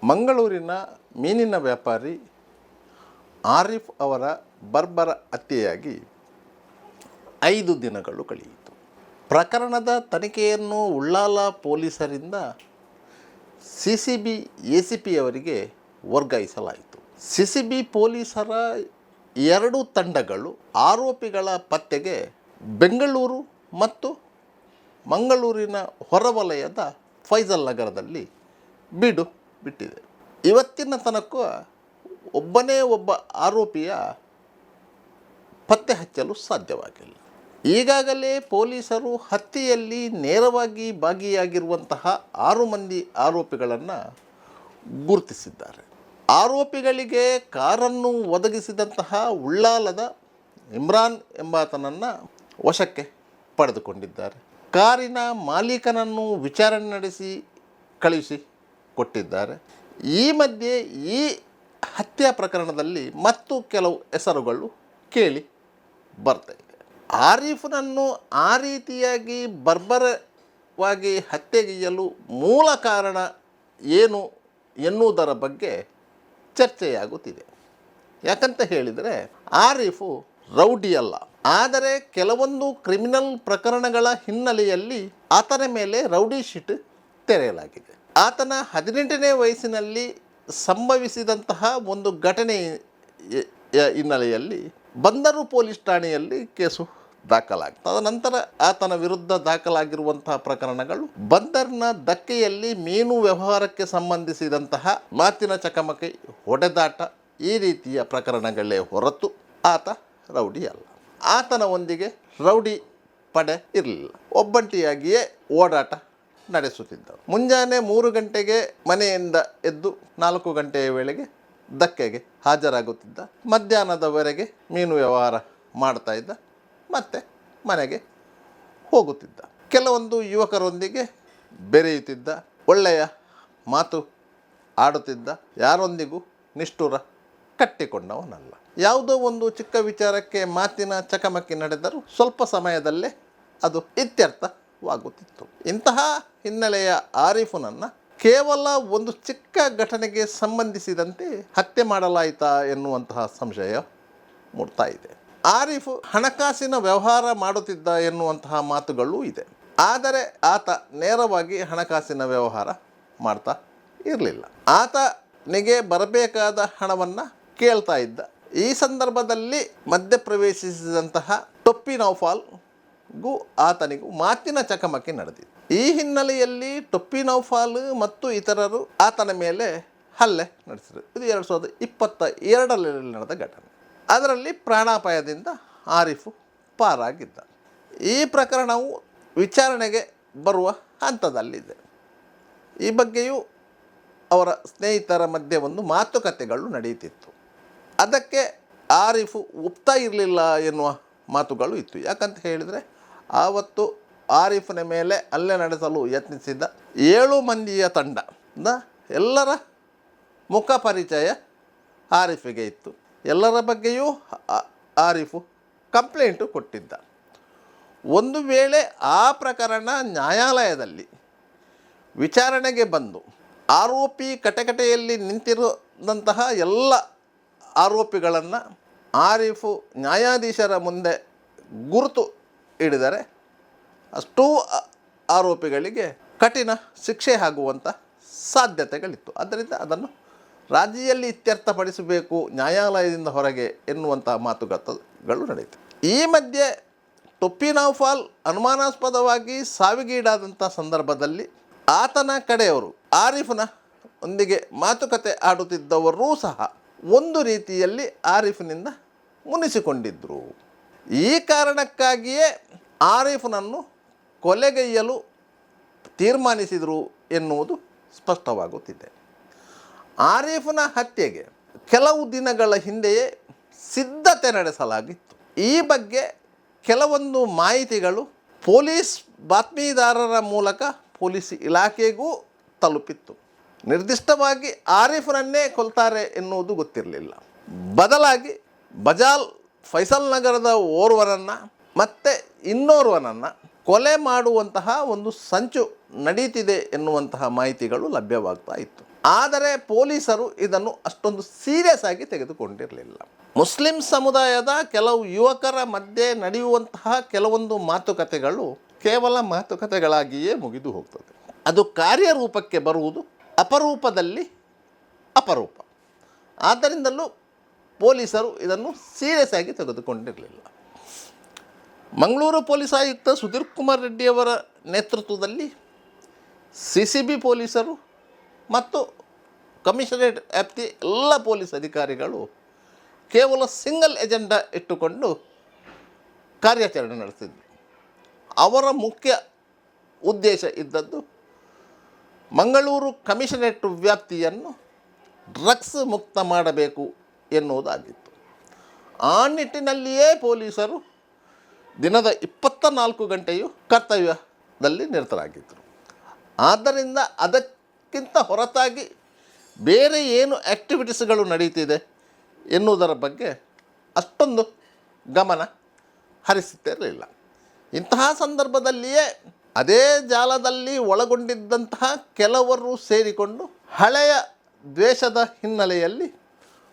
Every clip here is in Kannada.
ಮಂಗಳೂರಿನ ಮೀನಿನ ವ್ಯಾಪಾರಿ ಆರಿಫ್ ಅವರ ಬರ್ಬರ ಹತ್ಯೆಯಾಗಿ 5 ದಿನಗಳು ಕಳೆಯಿತು. ಪ್ರಕರಣದ ತನಿಖೆಯನ್ನು ಉಳ್ಳಾಲ ಪೊಲೀಸರಿಂದ CCB ACP ಅವರಿಗೆ ವರ್ಗಾಯಿಸಲಾಯಿತು. CCB ಪೊಲೀಸರ 2 ತಂಡಗಳು ಆರೋಪಿಗಳ ಪತ್ತೆಗೆ ಬೆಂಗಳೂರು ಮತ್ತು ಮಂಗಳೂರಿನ ಹೊರವಲಯದ ಫೈಸಲ್ ನಗರದಲ್ಲಿ ಬೀಡು ಬಿಟ್ಟಿದೆ. ಇವತ್ತಿನ ತನಕ ಒಬ್ಬನೇ ಒಬ್ಬ ಆರೋಪಿಯ ಪತ್ತೆ ಹಚ್ಚಲು ಸಾಧ್ಯವಾಗಿಲ್ಲ. ಈಗಾಗಲೇ ಪೊಲೀಸರು ಹತ್ಯೆಯಲ್ಲಿ ನೇರವಾಗಿ ಭಾಗಿಯಾಗಿರುವಂತಹ 6 ಮಂದಿ ಆರೋಪಿಗಳನ್ನು ಗುರುತಿಸಿದ್ದಾರೆ. ಆರೋಪಿಗಳಿಗೆ ಕಾರನ್ನು ಒದಗಿಸಿದಂತಹ ಉಳ್ಳಾಲದ ಇಮ್ರಾನ್ ಎಂಬಾತನನ್ನು ವಶಕ್ಕೆ ಪಡೆದುಕೊಂಡಿದ್ದಾರೆ. ಕಾರಿನ ಮಾಲೀಕನನ್ನು ವಿಚಾರಣೆ ನಡೆಸಿ ಕಳುಹಿಸಿ ಕೊಟ್ಟಿದ್ದಾರೆ. ಈ ಮಧ್ಯೆ ಈ ಹತ್ಯೆ ಪ್ರಕರಣದಲ್ಲಿ ಮತ್ತು ಕೆಲವು ಹೆಸರುಗಳು ಕೇಳಿ ಬರ್ತಾ ಇದೆ. ಆರಿಫ್ನನ್ನು ಆ ರೀತಿಯಾಗಿ ಬರ್ಬರವಾಗಿ ಹತ್ಯೆಗೈಯಲು ಮೂಲ ಕಾರಣ ಏನು ಎನ್ನುವುದರ ಬಗ್ಗೆ ಚರ್ಚೆಯಾಗುತ್ತಿದೆ. ಯಾಕಂತ ಹೇಳಿದರೆ ಆರಿಫು ರೌಡಿ ಅಲ್ಲ, ಆದರೆ ಕೆಲವೊಂದು ಕ್ರಿಮಿನಲ್ ಪ್ರಕರಣಗಳ ಹಿನ್ನೆಲೆಯಲ್ಲಿ ಆತನ ಮೇಲೆ ರೌಡಿ ಶೀಟ್ ತೆರೆಯಲಾಗಿದೆ. ಆತನ 18ನೇ ವಯಸ್ಸಿನಲ್ಲಿ ಸಂಭವಿಸಿದಂತಹ ಒಂದು ಘಟನೆ ಹಿನ್ನೆಲೆಯಲ್ಲಿ ಬಂದರು ಪೊಲೀಸ್ ಠಾಣೆಯಲ್ಲಿ ಕೇಸು ದಾಖಲಾಗಿದೆ. ತದನಂತರ ಆತನ ವಿರುದ್ಧ ದಾಖಲಾಗಿರುವಂತಹ ಪ್ರಕರಣಗಳು ಬಂದರಿನ ಧಕ್ಕೆಯಲ್ಲಿ ಮೀನು ವ್ಯವಹಾರಕ್ಕೆ ಸಂಬಂಧಿಸಿದಂತಹ ಮಾತಿನ ಚಕಮಕಿ, ಹೊಡೆದಾಟ ಈ ರೀತಿಯ ಪ್ರಕರಣಗಳೇ ಹೊರತು ಆತ ರೌಡಿ ಅಲ್ಲ. ಆತನ ಒಂದಿಗೆ ರೌಡಿ ಪಡೆ ಇರಲಿಲ್ಲ. ಒಬ್ಬಂಟಿಯಾಗಿಯೇ ಓಡಾಟ ನಡೆಸುತ್ತಿದ್ದರು. ಮುಂಜಾನೆ 3 ಗಂಟೆಗೆ ಮನೆಯಿಂದ ಎದ್ದು 4 ಗಂಟೆಯ ವೇಳೆಗೆ ಧಕ್ಕೆಗೆ ಹಾಜರಾಗುತ್ತಿದ್ದ. ಮಧ್ಯಾಹ್ನದವರೆಗೆ ಮೀನು ವ್ಯವಹಾರ ಮಾಡ್ತಾ ಇದ್ದ, ಮತ್ತೆ ಮನೆಗೆ ಹೋಗುತ್ತಿದ್ದ. ಕೆಲವೊಂದು ಯುವಕರೊಂದಿಗೆ ಬೆರೆಯುತ್ತಿದ್ದ, ಒಳ್ಳೆಯ ಮಾತು ಆಡುತ್ತಿದ್ದ, ಯಾರೊಂದಿಗೂ ನಿಷ್ಠುರ ಕಟ್ಟಿಕೊಂಡವನಲ್ಲ. ಯಾವುದೋ ಒಂದು ಚಿಕ್ಕ ವಿಚಾರಕ್ಕೆ ಮಾತಿನ ಚಕಮಕಿ ನಡೆದರೂ ಸ್ವಲ್ಪ ಸಮಯದಲ್ಲೇ ಅದು ಇತ್ಯರ್ಥವಾಗುತ್ತಿತ್ತು. ಇಂತಹ ಹಿನ್ನೆಲೆಯ ಆರಿಫನನ್ನು ಕೇವಲ ಒಂದು ಚಿಕ್ಕ ಘಟನೆಗೆ ಸಂಬಂಧಿಸಿದಂತೆ ಹತ್ಯೆ ಮಾಡಲಾಯಿತಾ ಎನ್ನುವಂತಹ ಸಂಶಯ ಮೂಡ್ತಾ ಇದೆ. ಆರಿಫ್ ಹಣಕಾಸಿನ ವ್ಯವಹಾರ ಮಾಡುತ್ತಿದ್ದ ಎನ್ನುವಂತಹ ಮಾತುಗಳೂ ಇದೆ. ಆದರೆ ಆತ ನೇರವಾಗಿ ಹಣಕಾಸಿನ ವ್ಯವಹಾರ ಮಾಡ್ತಾ ಇರಲಿಲ್ಲ. ಆತನಿಗೆ ಬರಬೇಕಾದ ಹಣವನ್ನು ಕೇಳ್ತಾ ಇದ್ದ. ಈ ಸಂದರ್ಭದಲ್ಲಿ ಮಧ್ಯಪ್ರವೇಶಿಸಿದಂತಹ ಟೊಪ್ಪಿ ನೌಫಾಲ್ಗೂ ಆತನಿಗೂ ಮಾತಿನ ಚಕಮಕಿ ನಡೆದಿದೆ. ಈ ಹಿನ್ನೆಲೆಯಲ್ಲಿ ಟೊಪ್ಪಿ ನೌಫಾಲ್ ಮತ್ತು ಇತರರು ಆತನ ಮೇಲೆ ಹಲ್ಲೆ ನಡೆಸಿದರು. ಇದು 2022ರಲ್ಲಿ ನಡೆದ ಘಟನೆ. ಅದರಲ್ಲಿ ಪ್ರಾಣಾಪಾಯದಿಂದ ಆರಿಫು ಪಾರಾಗಿದ್ದ. ಈ ಪ್ರಕರಣವು ವಿಚಾರಣೆಗೆ ಬರುವ ಹಂತದಲ್ಲಿದೆ. ಈ ಬಗ್ಗೆಯೂ ಅವರ ಸ್ನೇಹಿತರ ಮಧ್ಯೆ ಒಂದು ಮಾತುಕತೆಗಳು ನಡೆಯುತ್ತಿತ್ತು. ಅದಕ್ಕೆ ಆರಿಫು ಒಪ್ತಾ ಇರಲಿಲ್ಲ ಎನ್ನುವ ಮಾತುಗಳು ಇತ್ತು. ಯಾಕಂತ ಹೇಳಿದರೆ ಆವತ್ತು ಆರಿಫನ ಮೇಲೆ ಹಲ್ಲೆ ನಡೆಸಲು ಯತ್ನಿಸಿದ್ದ 7 ಮಂದಿಯ ತಂಡದ ಎಲ್ಲರ ಮುಖ ಪರಿಚಯ ಆರಿಫಿಗೆ ಇತ್ತು. ಎಲ್ಲರ ಬಗ್ಗೆಯೂ ಆರಿಫು ಕಂಪ್ಲೇಂಟು ಕೊಟ್ಟಿದ್ದ. ಒಂದು ವೇಳೆ ಆ ಪ್ರಕರಣ ನ್ಯಾಯಾಲಯದಲ್ಲಿ ವಿಚಾರಣೆಗೆ ಬಂದು ಆರೋಪಿ ಕಟಕಟೆಯಲ್ಲಿ ನಿಂತಿರುವಂತಹ ಎಲ್ಲ ಆರೋಪಿಗಳನ್ನು ಆರಿಫು ನ್ಯಾಯಾಧೀಶರ ಮುಂದೆ ಗುರುತು ಹಿಡಿದರೆ ಅಷ್ಟೂ ಆರೋಪಿಗಳಿಗೆ ಕಠಿಣ ಶಿಕ್ಷೆ ಆಗುವಂಥ ಸಾಧ್ಯತೆಗಳಿತ್ತು. ಆದ್ದರಿಂದ ಅದನ್ನು ರಾಜಿಯಲ್ಲಿ ಇತ್ಯರ್ಥಪಡಿಸಬೇಕು ನ್ಯಾಯಾಲಯದಿಂದ ಹೊರಗೆ ಎನ್ನುವಂಥ ಮಾತುಕತೆಗಳು ನಡೆಯಿತು. ಈ ಮಧ್ಯೆ ಟೊಪ್ಪಿ ನೌಫಾಲ್ ಅನುಮಾನಾಸ್ಪದವಾಗಿ ಸಾವಿಗೀಡಾದಂಥ ಸಂದರ್ಭದಲ್ಲಿ ಆತನ ಕಡೆಯವರು ಆರಿಫನ ಒಂದಿಗೆ ಮಾತುಕತೆ ಆಡುತ್ತಿದ್ದವರೂ ಸಹ ಒಂದು ರೀತಿಯಲ್ಲಿ ಆರಿಫನಿಂದ ಮುನಿಸಿಕೊಂಡಿದ್ದರು. ಈ ಕಾರಣಕ್ಕಾಗಿಯೇ ಆರಿಫನನ್ನು ಕೊಲೆಗೈಯಲು ತೀರ್ಮಾನಿಸಿದರು ಎನ್ನುವುದು ಸ್ಪಷ್ಟವಾಗುತ್ತಿದೆ. ಆರಿಫನ ಹತ್ಯೆಗೆ ಕೆಲವು ದಿನಗಳ ಹಿಂದೆಯೇ ಸಿದ್ಧತೆ ನಡೆಸಲಾಗಿತ್ತು. ಈ ಬಗ್ಗೆ ಕೆಲವೊಂದು ಮಾಹಿತಿಗಳು ಪೊಲೀಸ್ ಬಾತ್ಮೀದಾರರ ಮೂಲಕ ಪೊಲೀಸ್ ಇಲಾಖೆಗೂ ತಲುಪಿತ್ತು. ನಿರ್ದಿಷ್ಟವಾಗಿ ಆರಿಫನನ್ನೇ ಕೊಲ್ತಾರೆ ಎನ್ನುವುದು ಗೊತ್ತಿರಲಿಲ್ಲ. ಬದಲಾಗಿ ಬಜಾಲ್ ಫೈಸಲ್ ನಗರದ ಓರ್ವನನ್ನು ಮತ್ತು ಇನ್ನೋರ್ವನನ್ನು ಕೊಲೆ ಮಾಡುವಂತಹ ಒಂದು ಸಂಚು ನಡೀತಿದೆ ಎನ್ನುವಂತಹ ಮಾಹಿತಿಗಳು ಲಭ್ಯವಾಗ್ತಾ ಇತ್ತು. ಆದರೆ ಪೊಲೀಸರು ಇದನ್ನು ಅಷ್ಟೊಂದು ಸೀರಿಯಸ್ ಆಗಿ ತೆಗೆದುಕೊಂಡಿರಲಿಲ್ಲ. ಮುಸ್ಲಿಂ ಸಮುದಾಯದ ಕೆಲವು ಯುವಕರ ಮಧ್ಯೆ ನಡೆಯುವಂತಹ ಕೆಲವೊಂದು ಮಾತುಕತೆಗಳು ಕೇವಲ ಮಾತುಕತೆಗಳಾಗಿಯೇ ಮುಗಿದು ಹೋಗ್ತದೆ. ಅದು ಕಾರ್ಯರೂಪಕ್ಕೆ ಬರುವುದು ಅಪರೂಪದಲ್ಲಿ ಅಪರೂಪ. ಆದ್ದರಿಂದಲೂ ಪೊಲೀಸರು ಇದನ್ನು ಸೀರಿಯಸ್ ಆಗಿ ತೆಗೆದುಕೊಂಡಿರಲಿಲ್ಲ. ಮಂಗಳೂರು ಪೊಲೀಸ್ ಆಯುಕ್ತ ಸುಧೀರ್ ಕುಮಾರ್ ರೆಡ್ಡಿಯವರ ನೇತೃತ್ವದಲ್ಲಿ CCB ಪೊಲೀಸರು ಮತ್ತು ಕಮಿಷನರೇಟ್ ವ್ಯಾಪ್ತಿಯ ಎಲ್ಲ ಪೊಲೀಸ್ ಅಧಿಕಾರಿಗಳು ಕೇವಲ ಸಿಂಗಲ್ ಎಜೆಂಡಾ ಇಟ್ಟುಕೊಂಡು ಕಾರ್ಯಾಚರಣೆ ನಡೆಸಿದರು. ಅವರ ಮುಖ್ಯ ಉದ್ದೇಶ ಇದ್ದದ್ದು ಮಂಗಳೂರು ಕಮಿಷನರೇಟ್ ವ್ಯಾಪ್ತಿಯನ್ನು ಡ್ರಗ್ಸ್ ಮುಕ್ತ ಮಾಡಬೇಕು ಎನ್ನುವುದಾಗಿತ್ತು. ಆ ನಿಟ್ಟಿನಲ್ಲಿಯೇ ಪೊಲೀಸರು ದಿನದ 24 ಗಂಟೆಯೂ ಕರ್ತವ್ಯದಲ್ಲಿ ನಿರತರಾಗಿದ್ದರು. ಆದ್ದರಿಂದ ಅದಕ್ಕಿಂತ ಹೊರತಾಗಿ ಬೇರೆ ಏನು ಆ್ಯಕ್ಟಿವಿಟೀಸ್ಗಳು ನಡೀತಿದೆ ಎನ್ನುವುದರ ಬಗ್ಗೆ ಅಷ್ಟೊಂದು ಗಮನ ಹರಿಸುತ್ತಿರಲಿಲ್ಲ. ಇಂತಹ ಸಂದರ್ಭದಲ್ಲಿಯೇ ಅದೇ ಜಾಲದಲ್ಲಿ ಒಳಗೊಂಡಿದ್ದಂತಹ ಕೆಲವರು ಸೇರಿಕೊಂಡು ಹಳೆಯ ದ್ವೇಷದ ಹಿನ್ನೆಲೆಯಲ್ಲಿ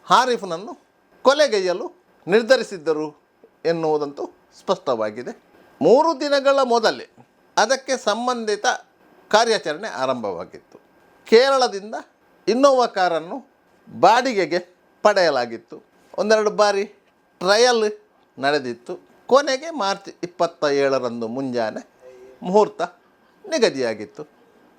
ಹಾರಿಫ್ನನ್ನು ಕೊಲೆಗೈಯಲು ನಿರ್ಧರಿಸಿದ್ದರು ಎನ್ನುವುದಂತೂ ಸ್ಪಷ್ಟವಾಗಿದೆ. 3 ದಿನಗಳ ಮೊದಲೇ ಅದಕ್ಕೆ ಸಂಬಂಧಿತ ಕಾರ್ಯಾಚರಣೆ ಆರಂಭವಾಗಿತ್ತು. ಕೇರಳದಿಂದ ಇನ್ನೋವಾ ಕಾರನ್ನು ಬಾಡಿಗೆಗೆ ಪಡೆಯಲಾಗಿತ್ತು. 1-2 ಬಾರಿ ಟ್ರಯಲ್ ನಡೆದಿತ್ತು. ಕೊನೆಗೆ ಮಾರ್ಚ್ 27ರಂದು ಮುಂಜಾನೆ ಮುಹೂರ್ತ ನಿಗದಿಯಾಗಿತ್ತು.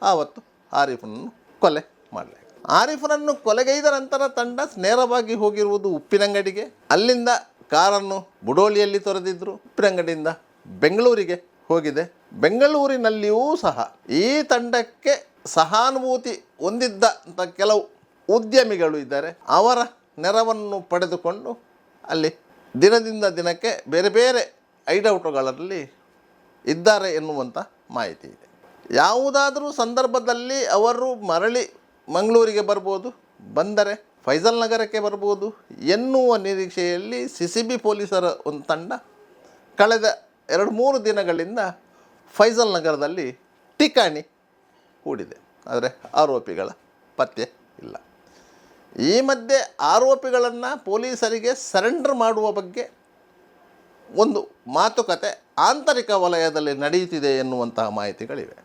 ಆವತ್ತು ಆರಿಫ್ನನ್ನು ಕೊಲೆ ಮಾಡಲಾಯಿತು. ಆರಿಫ್ನನ್ನು ಕೊಲೆಗೈದ ನಂತರ ತಂಡ ನೇರವಾಗಿ ಹೋಗಿರುವುದು ಉಪ್ಪಿನಂಗಡಿಗೆ. ಅಲ್ಲಿಂದ ಕಾರನ್ನು ಬುಡೋಳಿಯಲ್ಲಿ ತೊರೆದಿದ್ದರು. ಉಪ್ಪಿನಂಗಡಿಯಿಂದ ಬೆಂಗಳೂರಿಗೆ ಹೋಗಿದೆ. ಬೆಂಗಳೂರಿನಲ್ಲಿಯೂ ಸಹ ಈ ತಂಡಕ್ಕೆ ಸಹಾನುಭೂತಿ ಹೊಂದಿದ್ದಂಥ ಕೆಲವು ಉದ್ಯಮಿಗಳು ಇದ್ದಾರೆ. ಅವರ ನೆರವನ್ನು ಪಡೆದುಕೊಂಡು ಅಲ್ಲಿ ದಿನದಿಂದ ದಿನಕ್ಕೆ ಬೇರೆ ಬೇರೆ ಐಡೌಟುಗಳಲ್ಲಿ ಇದ್ದಾರೆ ಎನ್ನುವಂಥ ಮಾಹಿತಿ ಇದೆ. ಯಾವುದಾದರೂ ಸಂದರ್ಭದಲ್ಲಿ ಅವರು ಮರಳಿ ಮಂಗಳೂರಿಗೆ ಬರ್ಬೋದು, ಬಂದರೆ ಫೈಜಲ್ ನಗರಕ್ಕೆ ಬರ್ಬೋದು ಎನ್ನುವ ನಿರೀಕ್ಷೆಯಲ್ಲಿ CCB ಪೊಲೀಸರ ಒಂದು ತಂಡ ಕಳೆದ 2-3 ದಿನಗಳಿಂದ ಫೈಜಲ್ ನಗರದಲ್ಲಿ ಠಿಕಾಣಿ ಹೂಡಿದೆ. ಆದರೆ ಆರೋಪಿಗಳ ಪತ್ತೆ ಇಲ್ಲ. ಈ ಮಧ್ಯೆ ಆರೋಪಿಗಳನ್ನು ಪೊಲೀಸರಿಗೆ ಸರೆಂಡರ್ ಮಾಡುವ ಬಗ್ಗೆ ಒಂದು ಮಾತುಕತೆ ಆಂತರಿಕ ವಲಯದಲ್ಲಿ ನಡೆಯುತ್ತಿದೆ ಎನ್ನುವಂತಹ ಮಾಹಿತಿಗಳಿವೆ.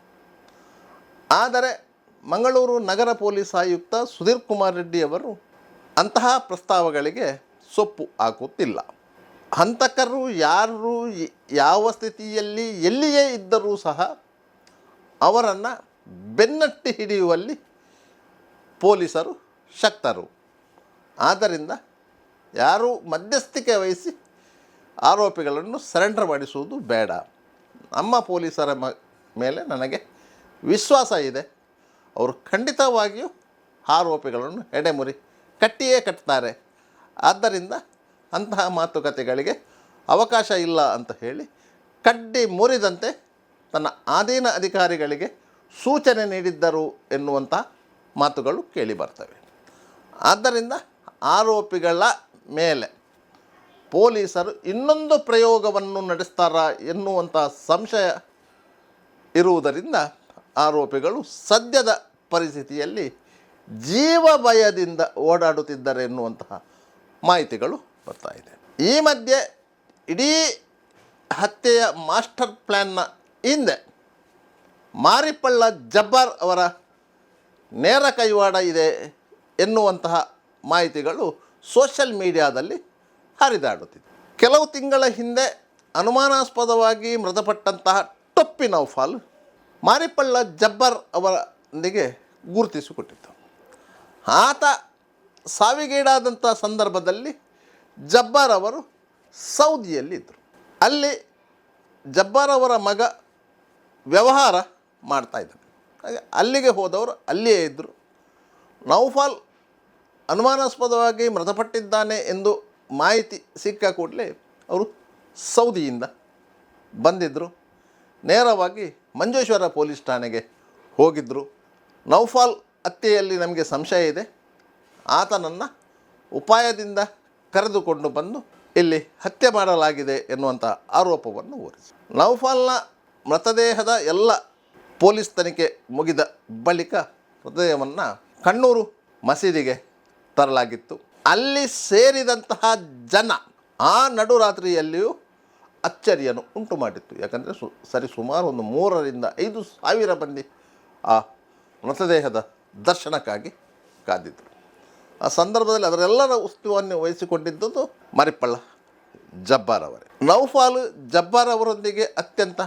ಆದರೆ ಮಂಗಳೂರು ನಗರ ಪೊಲೀಸ್ ಆಯುಕ್ತ ಸುಧೀರ್ ಕುಮಾರ್ ರೆಡ್ಡಿಯವರು ಅಂತಹ ಪ್ರಸ್ತಾವಗಳಿಗೆ ಸೊಪ್ಪು ಹಾಕುತ್ತಿಲ್ಲ. ಹಂತಕರು ಯಾರು ಯಾವ ಸ್ಥಿತಿಯಲ್ಲಿ ಎಲ್ಲಿಯೇ ಇದ್ದರೂ ಸಹ ಅವರನ್ನು ಬೆನ್ನಟ್ಟಿ ಹಿಡಿಯುವಲ್ಲಿ ಪೊಲೀಸರು ಶಕ್ತರು. ಆದ್ದರಿಂದ ಯಾರೂ ಮಧ್ಯಸ್ಥಿಕೆ ವಹಿಸಿ ಆರೋಪಿಗಳನ್ನು ಸರೆಂಡರ್ ಮಾಡಿಸುವುದು ಬೇಡ. ನಮ್ಮ ಪೊಲೀಸರ ಮೇಲೆ ನನಗೆ ವಿಶ್ವಾಸ ಇದೆ. ಅವರು ಖಂಡಿತವಾಗಿಯೂ ಆರೋಪಿಗಳನ್ನು ಎಡೆಮುರಿ ಕಟ್ಟಿಯೇ ಕಟ್ತಾರೆ. ಆದ್ದರಿಂದ ಅಂತಹ ಮಾತುಕತೆಗಳಿಗೆ ಅವಕಾಶ ಇಲ್ಲ ಅಂತ ಹೇಳಿ ಕಡ್ಡಿ ಮುರಿದಂತೆ ತನ್ನ ಅಧೀನ ಅಧಿಕಾರಿಗಳಿಗೆ ಸೂಚನೆ ನೀಡಿದ್ದರು ಎನ್ನುವಂಥ ಮಾತುಗಳು ಕೇಳಿಬರ್ತವೆ. ಆದ್ದರಿಂದ ಆರೋಪಿಗಳ ಮೇಲೆ ಪೊಲೀಸರು ಇನ್ನೊಂದು ಪ್ರಯೋಗವನ್ನು ನಡೆಸ್ತಾರಾ ಎನ್ನುವಂಥ ಸಂಶಯ ಇರುವುದರಿಂದ ಆರೋಪಿಗಳು ಸದ್ಯದ ಪರಿಸ್ಥಿತಿಯಲ್ಲಿ ಜೀವ ಭಯದಿಂದ ಓಡಾಡುತ್ತಿದ್ದಾರೆ ಎನ್ನುವಂತಹ ಮಾಹಿತಿಗಳು ಬರ್ತಾ ಇದೆ. ಈ ಮಧ್ಯೆ ಇಡೀ ಹತ್ಯೆಯ ಮಾಸ್ಟರ್ ಪ್ಲ್ಯಾನ್ನ ಹಿಂದೆ ಮಾರಿಪಳ್ಳ ಜಬ್ಬಾರ್ ಅವರ ನೇರ ಕೈವಾಡ ಇದೆ ಎನ್ನುವಂತಹ ಮಾಹಿತಿಗಳು ಸೋಷಿಯಲ್ ಮೀಡಿಯಾದಲ್ಲಿ ಹರಿದಾಡುತ್ತಿದೆ. ಕೆಲವು ತಿಂಗಳ ಹಿಂದೆ ಅನುಮಾನಾಸ್ಪದವಾಗಿ ಮೃತಪಟ್ಟಂತಹ ಟೊಪ್ಪಿ ನೌಫಾಲ್ ಮಾರಿಪಳ್ಳ ಜಬ್ಬಾರ್ ಅವರೊಂದಿಗೆ ಗುರುತಿಸಿಕೊಟ್ಟಿತ್ತು. ಆತ ಸಾವಿಗೀಡಾದಂಥ ಸಂದರ್ಭದಲ್ಲಿ ಜಬ್ಬಾರ್ ಅವರು ಸೌದಿಯಲ್ಲಿದ್ದರು. ಅಲ್ಲಿ ಜಬ್ಬಾರ್ ಅವರ ಮಗ ವ್ಯವಹಾರ ಮಾಡ್ತಾಯಿದ್ದಾನೆ. ಹಾಗೆ ಅಲ್ಲಿಗೆ ಹೋದವರು ಅಲ್ಲಿಯೇ ಇದ್ದರು. ನೌಫಾಲ್ ಅನುಮಾನಾಸ್ಪದವಾಗಿ ಮೃತಪಟ್ಟಿದ್ದಾನೆ ಎಂದು ಮಾಹಿತಿ ಸಿಕ್ಕ ಕೂಡಲೇ ಅವರು ಸೌದಿಯಿಂದ ಬಂದಿದ್ದರು. ನೇರವಾಗಿ ಮಂಜೇಶ್ವರ ಪೊಲೀಸ್ ಠಾಣೆಗೆ ಹೋಗಿದ್ದರು. ನೌಫಾಲ್ ಹತ್ಯೆಯಲ್ಲಿ ನಮಗೆ ಸಂಶಯ ಇದೆ, ಆತನನ್ನು ಉಪಾಯದಿಂದ ಕರೆದುಕೊಂಡು ಬಂದು ಇಲ್ಲಿ ಹತ್ಯೆ ಮಾಡಲಾಗಿದೆ ಎನ್ನುವಂಥ ಆರೋಪವನ್ನು ಹೊರಿಸಿ ನೌಫಾಲ್ನ ಮೃತದೇಹದ ಎಲ್ಲ ಪೊಲೀಸ್ ತನಿಖೆ ಮುಗಿದ ಬಳಿಕ ಹೃದಯವನ್ನು ಕಣ್ಣೂರು ಮಸೀದಿಗೆ ತರಲಾಗಿತ್ತು. ಅಲ್ಲಿ ಸೇರಿದಂತಹ ಜನ ಆ ನಡುರಾತ್ರಿಯಲ್ಲಿಯೂ ಅಚ್ಚರಿಯನ್ನು ಉಂಟು ಮಾಡಿತ್ತು. ಯಾಕಂದರೆ ಸುಮಾರು ಒಂದು 3,000-5,000 ಮಂದಿ ಆ ಮೃತದೇಹದ ದರ್ಶನಕ್ಕಾಗಿ ಕಾದಿದ್ದರು. ಆ ಸಂದರ್ಭದಲ್ಲಿ ಅದರೆಲ್ಲರ ಉಸ್ತುವಾರಿಯನ್ನು ವಹಿಸಿಕೊಂಡಿದ್ದುದು ಮರಿಪ್ಪಳ್ಳ ಜಬ್ಬಾರ್ ಅವರೇ. ನೌಫಾಲ್ ಜಬ್ಬಾರ್ ಅವರೊಂದಿಗೆ ಅತ್ಯಂತ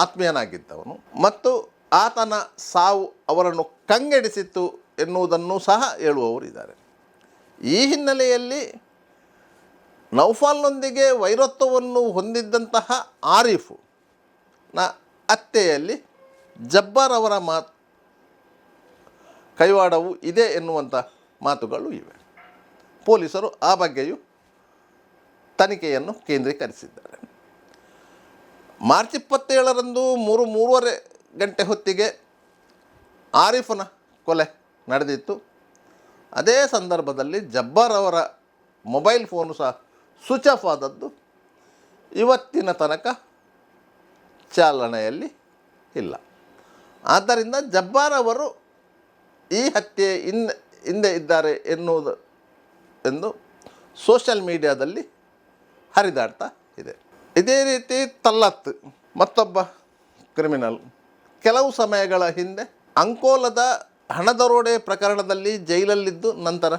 ಆತ್ಮೀಯನಾಗಿದ್ದವನು ಮತ್ತು ಆತನ ಸಾವು ಅವರನ್ನು ಕಂಗೆಡಿಸಿತ್ತು ಎನ್ನುವುದನ್ನು ಸಹ ಹೇಳುವವರು ಇದ್ದಾರೆ. ಈ ಹಿನ್ನೆಲೆಯಲ್ಲಿ ನೌಫಾಲ್ನೊಂದಿಗೆ ವೈರತ್ವವನ್ನು ಹೊಂದಿದ್ದಂತಹ ಆರಿಫ್ನ ಹತ್ಯೆಯಲ್ಲಿ ಜಬ್ಬಾರ್ ಅವರ ಕೈವಾಡವು ಇದೆ ಎನ್ನುವಂಥ ಮಾತುಗಳು ಇವೆ. ಪೊಲೀಸರು ಆ ಬಗ್ಗೆಯೂ ತನಿಖೆಯನ್ನು ಕೇಂದ್ರೀಕರಿಸಿದ್ದಾರೆ. ಮಾರ್ಚ್ 27ರಂದು 3-3:30 ಗಂಟೆ ಹೊತ್ತಿಗೆ ಆರಿಫನ ಕೊಲೆ ನಡೆದಿತ್ತು. ಅದೇ ಸಂದರ್ಭದಲ್ಲಿ ಜಬ್ಬಾರ್ ಅವರ ಮೊಬೈಲ್ ಫೋನು ಸಹ ಸ್ವಿಚ್ ಆಫ್ ಆದದ್ದು ಇವತ್ತಿನ ತನಕ ಚಾಲನೆಯಲ್ಲಿ ಇಲ್ಲ. ಆದ್ದರಿಂದ ಜಬ್ಬಾರ್ ಅವರು ಈ ಹತ್ಯೆ ಹಿಂದೆ ಇದ್ದಾರೆ ಎಂದು ಸೋಷಿಯಲ್ ಮೀಡಿಯಾದಲ್ಲಿ ಹರಿದಾಡ್ತಾ ಇದೆ. ಇದೇ ರೀತಿ ತಲ್ಲತ್ ಮತ್ತೊಬ್ಬ ಕ್ರಿಮಿನಲ್ ಕೆಲವು ಸಮಯಗಳ ಹಿಂದೆ ಅಂಕೋಲದ ಹಣದರೋಡೆ ಪ್ರಕರಣದಲ್ಲಿ ಜೈಲಲ್ಲಿದ್ದು ನಂತರ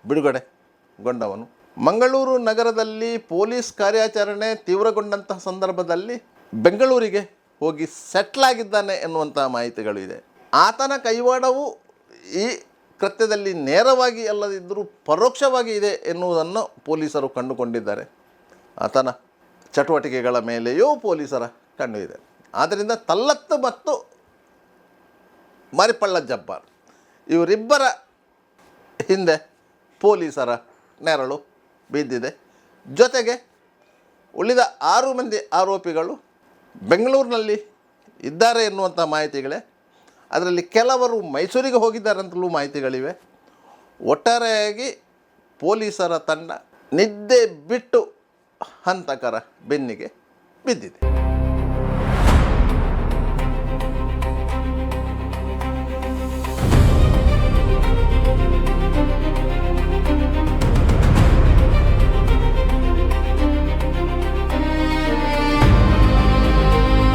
ಬಿಡುಗಡೆಗೊಂಡವನು. ಮಂಗಳೂರು ನಗರದಲ್ಲಿ ಪೊಲೀಸ್ ಕಾರ್ಯಾಚರಣೆ ತೀವ್ರಗೊಂಡಂತಹ ಸಂದರ್ಭದಲ್ಲಿ ಬೆಂಗಳೂರಿಗೆ ಹೋಗಿ ಸೆಟ್ಲ್ ಆಗಿದ್ದಾನೆ ಎನ್ನುವಂಥ ಮಾಹಿತಿಗಳು ಇದೆ. ಆತನ ಕೈವಾಡವು ಈ ಕೃತ್ಯದಲ್ಲಿ ನೇರವಾಗಿ ಅಲ್ಲದಿದ್ದರೂ ಪರೋಕ್ಷವಾಗಿ ಇದೆ ಎನ್ನುವುದನ್ನು ಪೊಲೀಸರು ಕಂಡುಕೊಂಡಿದ್ದಾರೆ. ಆತನ ಚಟುವಟಿಕೆಗಳ ಮೇಲೆಯೂ ಪೊಲೀಸರ ಕಣ್ಣು ಇದೆ. ಆದ್ದರಿಂದ ತಲ್ಲತ್ ಮತ್ತು ಮರಿಪ್ಪಳ್ಳ ಜಬ್ಬಾರ್ ಇವರಿಬ್ಬರ ಹಿಂದೆ ಪೊಲೀಸರ ನೆರಳು ಬಿದ್ದಿದೆ. ಜೊತೆಗೆ ಉಳಿದ 6 ಮಂದಿ ಆರೋಪಿಗಳು ಬೆಂಗಳೂರಿನಲ್ಲಿ ಇದ್ದಾರೆ ಎನ್ನುವಂಥ ಮಾಹಿತಿಗಳೇ. ಅದರಲ್ಲಿ ಕೆಲವರು ಮೈಸೂರಿಗೆ ಹೋಗಿದ್ದಾರಂತಲೂ ಮಾಹಿತಿಗಳಿವೆ. ಒಟ್ಟಾರೆಯಾಗಿ ಪೊಲೀಸರ ತಂಡ ನಿದ್ದೆ ಬಿಟ್ಟು ಹಂತಕರ ಬೆನ್ನಿಗೆ ಬಿದ್ದಿದೆ.